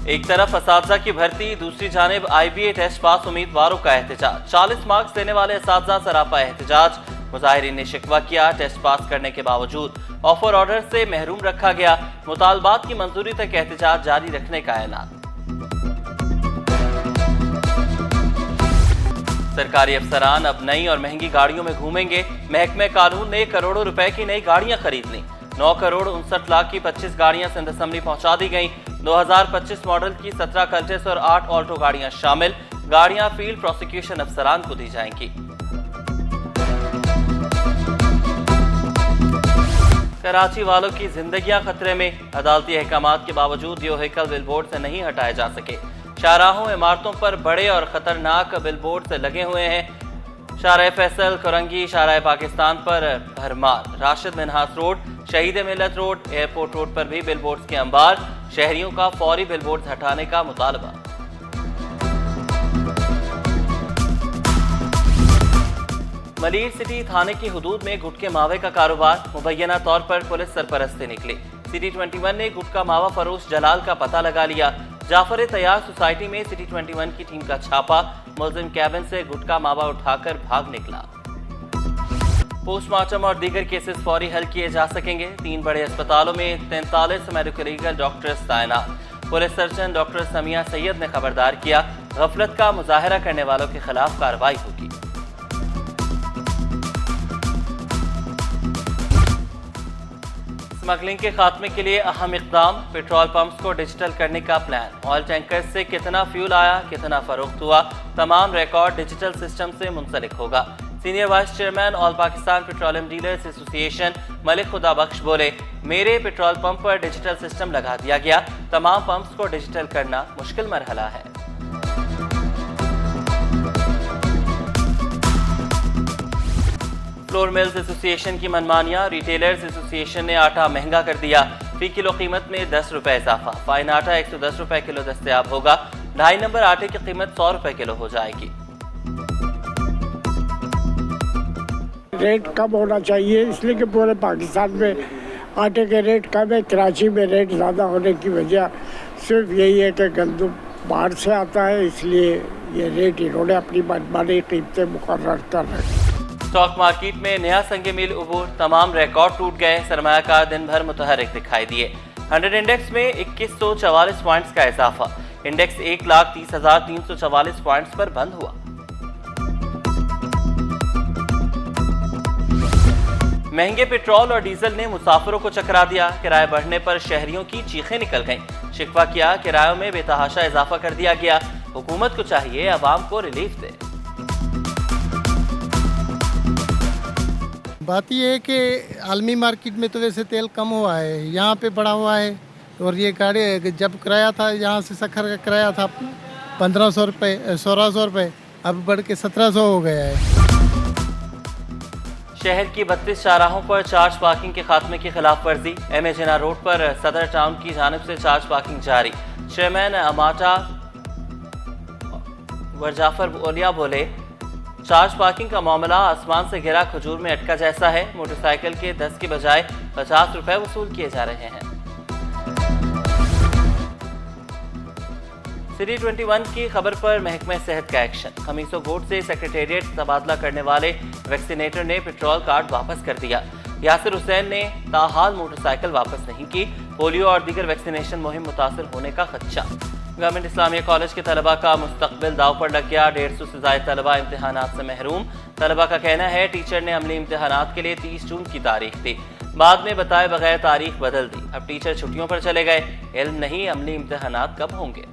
एक तरफ असातिज़ा की भर्ती, दूसरी जानिब IBA टेस्ट पास उम्मीदवारों का एहतजाज। 40 मार्क्स देने वाले असातिज़ा सरापा एहतजाज। मुजाहिरीन ने शिकवा किया, टेस्ट पास करने के बावजूद ऑफर ऑर्डर से महरूम रखा गया। मुतालबात की मंजूरी तक एहतजाज जारी रखने का ऐलान। सरकारी अफसरान अब नई और महंगी गाड़ियों में घूमेंगे। महकमे कानून ने करोड़ों रुपए की नई गाड़ियां खरीद ली। 9 करोड़ 59 लाख की 25 गाड़ियां सिंध असम्बली पहुंचा दी गईं। 2025 मॉडल की 17 कल्टेस और 8 ऑल्टो गाड़ियां शामिल। गाड़ियां फील्ड प्रोसिक्यूशन अफसरान को दी जाएंगी। कराची वालों की जिंदगियां खतरे में। अदालती अहकामात के बावजूद ये व्हीकल बिलबोर्ड से नहीं हटाए जा सके। शाहराहों इमारतों पर बड़े और खतरनाक बिलबोर्ड से लगे हुए हैं। शाहराह फैसल, कुरंगी, शाहराह पाकिस्तान पर भरमार। राशिद मिन्हास रोड, शहीद मिलत रोड, एयरपोर्ट रोड पर भी बिलबोर्ड्स के अंबार। शहरियों का फौरी बिलबोर्ड्स हटाने का मुतालबा। मलीर सिटी थाने की हुदूद में गुटके मावे का कारोबार। मुबैना तौर पर पुलिस सरपरस्ती निकली। सिटी 21 ने गुटका मावा फरोश जलाल का पता लगा लिया। जाफर तैयार सोसाइटी में सिटी 21 की टीम का छापा। मुलजिम कैबिन से गुटका मावा उठाकर भाग निकला। पोस्टमार्टम और दीगर केसेस फौरी हल किए जा सकेंगे। 3 बड़े अस्पतालों में 43 मेडिकल लीगल डॉक्टर्स तैनात। Police surgeon doctor Samiya Syed ने खबरदार किया, गफलत का मुजाहरा करने वालों के खिलाफ कार्रवाई होगी। स्मगलिंग के खात्मे के लिए अहम इक़दाम। पेट्रोल पंप्स को डिजिटल करने का प्लान। ऑयल टैंकर से कितना फ्यूल आया, कितना फरोख्त हुआ, तमाम रिकॉर्ड डिजिटल सिस्टम से मुंसलिक होगा। Senior vice chairman all Pakistan petroleum dealers association Malik खुदा बख्श बोले, मेरे पेट्रोल पंप पर डिजिटल सिस्टम लगा दिया गया। तमाम पंप्स को डिजिटल करना मुश्किल मरहला है। फ्लोर मिल्स एसोसिएशन की मनमानियां। रिटेलर्स एसोसिएशन ने आटा महंगा कर दिया। फी किलो कीमत में 10 रुपए इजाफा। फाइन आटा 110 रुपए किलो दस्तयाब होगा। 2.5 नंबर आटे की कीमत 100 रुपए किलो हो जाएगी। रेट कम होना चाहिए, इसलिए कि पूरे पाकिस्तान में आटे के रेट कम है। कराची में रेट ज़्यादा होने की वजह सिर्फ यही है कि गंदम बाहर से आता है, इसलिए ये रेट इन्होंने अपनी मनमानी कीमतें मुकर्रर कर रखी। स्टॉक मार्केट में नया संग मील उबूर। तमाम रिकॉर्ड टूट गए। सरमायाकार दिन भर मुतहरिक दिखाई दिए। 100 इंडेक्स में 2144 पॉइंट्स का इजाफा। इंडेक्स 1,30,344 पॉइंट्स पर बंद हुआ। महंगे पेट्रोल और डीजल ने मुसाफिरों को चकरा दिया। किराए बढ़ने पर शहरियों की चीखें निकल गईं। शिकवा किया, किरायों में बेतहाशा इजाफा कर दिया गया। हुकूमत को चाहिए अवाम को रिलीफ दे। बात यह है कि आलमी मार्केट में तो वैसे तेल कम हुआ है, यहाँ पे बढ़ा हुआ है। और ये गाड़ी जब किराया था, यहाँ से सखर का किराया था 1500 रुपये, 1600 रुपये, अब बढ़ के 1700 हो गया है। शहर की 32 शाहराहों पर चार्ज पार्किंग के खात्मे की खिलाफ वर्जी। MA जिना रोड पर सदर टाउन की जानिब से चार्ज पार्किंग जारी। चेयरमैन अमाटा वरजाफर ओलिया बोले, चार्ज पार्किंग का मामला आसमान से गिरा खजूर में अटका जैसा है। मोटरसाइकिल के 10 के बजाय 50 रुपए वसूल किए जा रहे हैं। सिटी 21 की खबर पर महकमे सेहत का एक्शन। खमीसो गोट से सेक्रेटेरिएट तबादला करने वाले वैक्सीनेटर ने पेट्रोल कार्ड वापस कर दिया। यासिर हुसैन ने ताहाल मोटरसाइकिल वापस नहीं की। पोलियो और दीगर वैक्सीनेशन मुहिम मुतासर होने का खदशा। गवर्नमेंट इस्लामिया कॉलेज के तलबा का मुस्तकबिल दाव पर लग गया। 150 से ज्यादा तलबा इम्तिहानात से महरूम। तलबा का कहना है टीचर ने अमली इम्तिहानात के लिए 30 जून की तारीख दी, बाद में बताए बगैर तारीख बदल दी। अब टीचर छुट्टियों पर चले गए। इल्म नहीं अमली इम्तिहानात कब होंगे।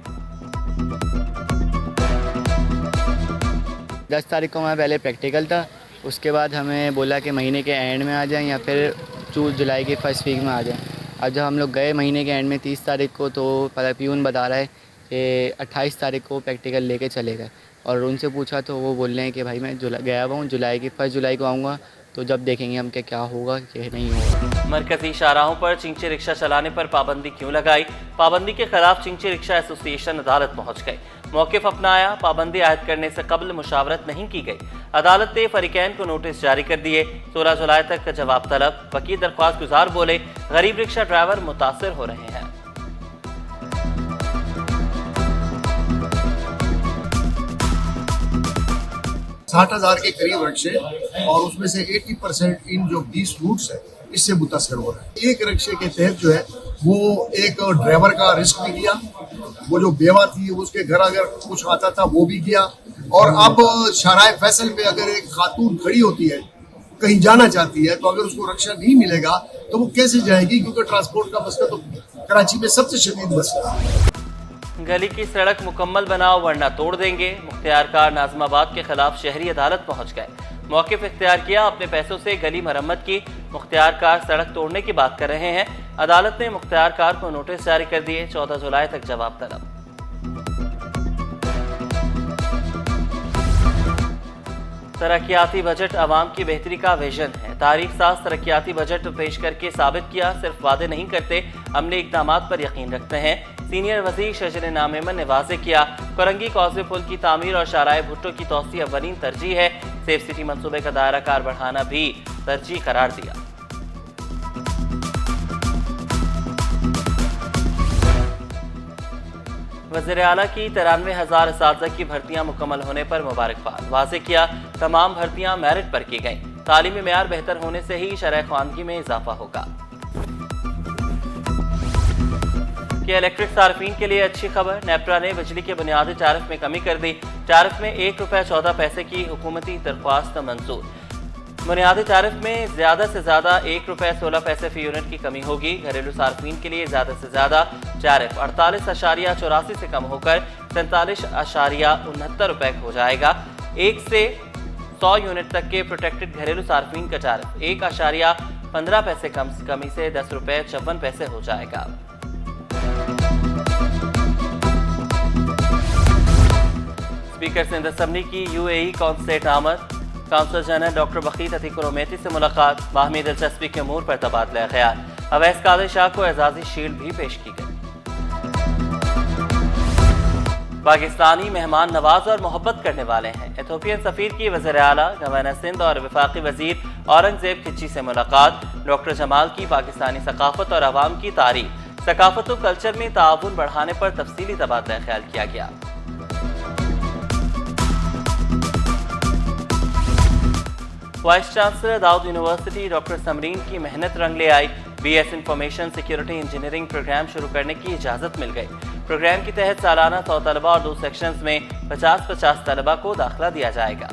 10 तारीख को हमारा पहले प्रैक्टिकल था, उसके बाद हमें बोला कि महीने के एंड में आ जाएं या फिर जुलाई के फर्स्ट वीक में आ जाएं। अब जब हम लोग गए महीने के एंड में 30 तारीख को, तो प्यून बता रहा है कि 28 तारीख को प्रैक्टिकल लेके चले गए। और उनसे पूछा तो वो बोल रहे हैं कि भाई मैं गया हुआ हूँ, फर्स्ट जुलाई को आऊँगा, तो जब देखेंगे हम क्या होगा क्या नहीं होगा। मरकजी शाहराहों पर चिंची रिक्शा चलाने पर पाबंदी क्यों लगाई? पाबंदी के खिलाफ चिंची रिक्शा एसोसिएशन अदालत पहुंच गई। मौक़िफ़ अपनाया। पाबंदी आयद करने से कबल मुशावरत नहीं की गई। अदालत ने फरीकैन को नोटिस जारी कर दिए। 16 जुलाई तक जवाब तलब। वकील दरख्वास्त गुजार बोले, गरीब रिक्शा ड्राइवर मुतासर हो रहे हैं। 60,000 के करीब रिक्शे और उसमें से 80% इन जो 20 रूट्स है इससे मुतासर हो रहा है। एक रिक्शे के तहत जो है वो एक ड्राइवर का रिस्क भी गया, वो जो बेवा थी उसके घर अगर कुछ आता था वो भी गया, और अब शाहराह फैसल पे अगर एक खातून खड़ी होती है कहीं जाना चाहती है तो अगर उसको रिक्शा नहीं मिलेगा तो वो कैसे जाएगी, क्योंकि ट्रांसपोर्ट का मसला तो कराची में सबसे शदीद मसला है। गली की सड़क मुकम्मल बनाओ वरना तोड़ देंगे। मुख्तियार कार नाज़िमाबाद के खिलाफ शहरी अदालत पहुंच गए। मौक़िफ़ इख्तियार किया, अपने पैसों से गली मरम्मत की। मुख्तियार कार सड़क तोड़ने की बात कर रहे हैं। अदालत ने मुख्तियार कार को नोटिस जारी कर दिए। 14 जुलाई तक जवाब तलब। तरक्याती बजट आवाम की बेहतरी का विजन है। तारीख साज तरक्याती बजट पेश करके साबित किया, सिर्फ वादे नहीं करते, अमली इक़दामात पर यकीन रखते हैं। सीनियर वज़ीर शजर नामेमन ने वाज़ेह किया, कोरंगी कॉज़वे पुल की तामीर और शाहराह भुट्टो की तौसी अव्वलीन तरजीह है। सेफ सिटी मंसूबे का दायरा कार बढ़ाना भी तरजीह करार दिया। वज़ीर आला की 93,000 असातिज़ा की भर्तियां मुकम्मल होने पर मुबारकबाद। वाज़ेह किया, तमाम भर्तियां मेरिट पर की गईं। तालीमी मेयार बेहतर होने से ही शरह ख्वानगी में इजाफा होगा। कि इलेक्ट्रिक सार्फिन के लिए अच्छी खबर, नेपरा ने बिजली के बुनियादी टारिफ में कमी कर दी। टारिफ में 1 रुपये 14 पैसे की हुकूमती दरख्वास्त मंजूर। बुनियादी टारिफ में ज़्यादा से ज़्यादा 1 रुपये 16 पैसे फी यूनिट की कमी होगी। घरेलू सार्फिन के लिए ज़्यादा से ज़्यादा टारिफ 48.84 से कम होकर 47.69 रुपये हो जाएगा। 1 से 100 यूनिट तक के प्रोटेक्टेड घरेलू सार्फिन का टारिफ 1.15 पैसे कमी से 10 रुपये 54 पैसे हो जाएगा। स्पीकर सिंध असम्बली की UAE कॉन्सलेट आमद। काउंसिल जनरल डॉक्टर बकीत अतीक उमैती से मुलाकात। बाहमी दिलचस्पी के अमूर पर तबादला ख्याल। अवैस कादिर शाह को एजाजी शील्ड भी पेश की गई। पाकिस्तानी मेहमान नवाज और मोहब्बत करने वाले हैं। इथोपियन सफीर की वज़ीर आला, गवर्नर सिंध और वफाकी वजीर औरंगजेब खिच्ची से मुलाकात। डॉक्टर जमाल की पाकिस्तानी सकाफत और अवाम की तारीफ। सकाफत और कल्चर में ताउन बढ़ाने पर तफसीली तबादला ख्याल किया गया। Vice chancellor Dawood university doctor Samreen की मेहनत रंग ले आई। BS information security engineering programme शुरू करने की इजाज़त मिल गई। प्रोग्राम के तहत सालाना 100 तलबा और 2 सेक्शंस में 50-50 तलबा को दाखिला दिया जाएगा।